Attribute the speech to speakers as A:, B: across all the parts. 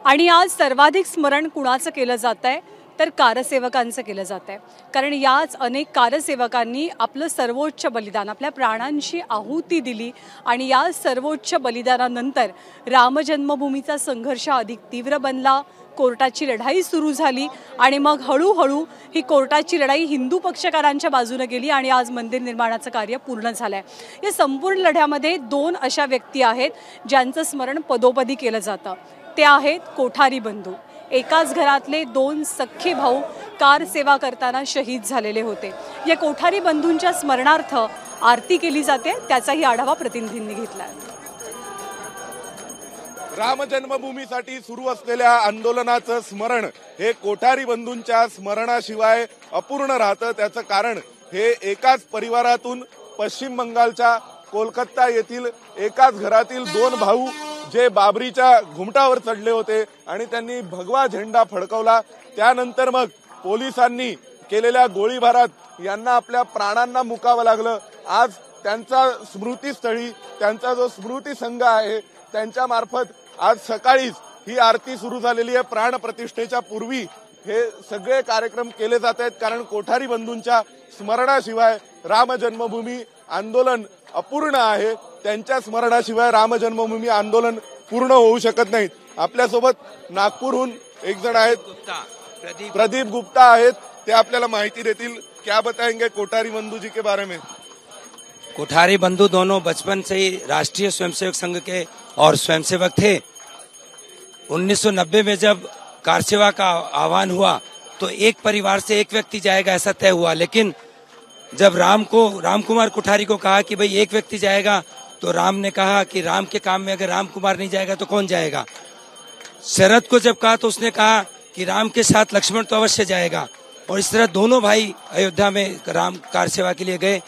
A: आणि आज सर्वाधिक स्मरण कुणाचं केलं जातंय तर कारसेवकांचं केलं जातंय। कारण याच अनेक कारसेवकांनी आपलं सर्वोच्च बलिदान, आपल्या प्राणांची आहुती दिली आणि या सर्वोच्च बलिदानानंतर रामजन्मभूमीचा संघर्ष अधिक तीव्र बनला, कोर्टाची लढाई सुरू झाली आणि मग हळूहळू ही कोर्टाची लढाई हिंदू पक्षकारांच्या बाजूने गेली आणि आज मंदिर निर्माणाचं कार्य पूर्ण झालंय। या संपूर्ण लढ्यामध्ये दोन अशा व्यक्ती आहेत ज्यांचं स्मरण पदोपदी केलं जातं। ते आहेत कोठारी बंधू। एकाच घरातले दोन सख्खे भाऊ कार सेवा करताना शहीद झालेले होते। या कोठारी बंधूंच्या स्मरणार्थ आरती केली जाते, त्याचाही आढावा प्रतिनिधींनी घेतलाय।
B: राम जन्मभूमीसाठी सुरू असलेल्या आंदोलनाचं स्मरण हे कोठारी बंधूंच्या स्मरणाशिवाय अपूर्ण राहतं। त्याचं कारण हे एकाच परिवारातून पश्चिम बंगालच्या कोलकाता येथील एकाच घरातील दोन भाऊ जे बाबरीच्या घुमटावर चढले होते आणि त्यांनी भगवा झेंडा फडकवला, त्यानंतर मग पोलिसांनी केलेल्या गोळीबारात यांना आपल्या प्राणांना मुकावं लागलं। आज त्यांचा स्मृतीस्थळी त्यांचा जो स्मृती संघ आहे त्यांच्या मार्फत आज सकाळीच ही आरती सुरू झालेली आहे। प्राण प्रतिष्ठेच्या पूर्वी हे सगळे कार्यक्रम केले जात आहेत, कारण कोठारी बंधूंच्या स्मरणाशिवाय राम जन्मभूमी आंदोलन अपूर्ण आहे। त्यांच्या स्मरणाशिवाय राम जन्मभूमी आंदोलन पूर्ण होऊ शकत नाही। आपल्यासोबत नागपूरहून एक जण आहेत, प्रदीप गुप्ता आहेत, ते आपल्याला माहिती देतील। क्या बताएंगे कोठारी बंधू जी के बारे में?
C: कोठारी बंधु दोनों बचपन से ही राष्ट्रीय स्वयंसेवक संघ के और स्वयंसेवक थे। 1990 में जब कार सेवा का आह्वान हुआ तो एक परिवार से एक व्यक्ति जाएगा ऐसा तय हुआ, लेकिन जब राम कुमार कोठारी को कहा कि भाई एक व्यक्ति जाएगा, तो राम ने कहा कि राम के काम में अगर राम कुमार नहीं जाएगा तो कौन जाएगा। शरद को जब कहा तो उसने कहा कि राम के साथ लक्ष्मण तो अवश्य जाएगा, और इस तरह दोनों भाई अयोध्या में राम कार सेवा के लिए गए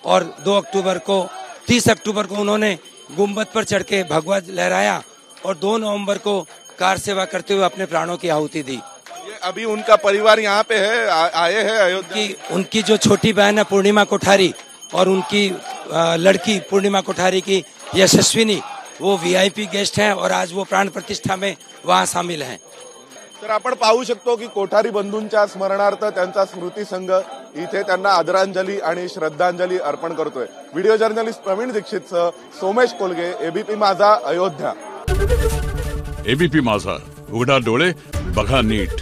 C: और 30 अक्टूबर को उन्होंने गुम्बद पर चढ़ के भगवा लहराया और 2 नवंबर को कार सेवा करते हुए अपने प्राणों की आहुति दी।
B: अभी उनका परिवार यहाँ पे है, आए हैं अयोध्या।
C: उनकी जो छोटी बहन है पूर्णिमा कोठारी और उनकी लड़की पूर्णिमा कोठारी की यशस्विनी, वो VIP गेस्ट हैं और आज वो प्राण प्रतिष्ठा में वहाँ शामिल हैं।
B: तर आपण पाहू शकतो की कोठारी बंधूंच्या स्मरणार्थ त्यांचा स्मृती संघ इथे त्यांना आदरांजली आणि श्रद्धांजली अर्पण करतोय। व्हिडिओ जर्नलिस्ट प्रवीण दीक्षितसह सोमेश कोलगे, ABP माझा, अयोध्या।
D: ABP माझा, उघडा डोळे बघा नीट।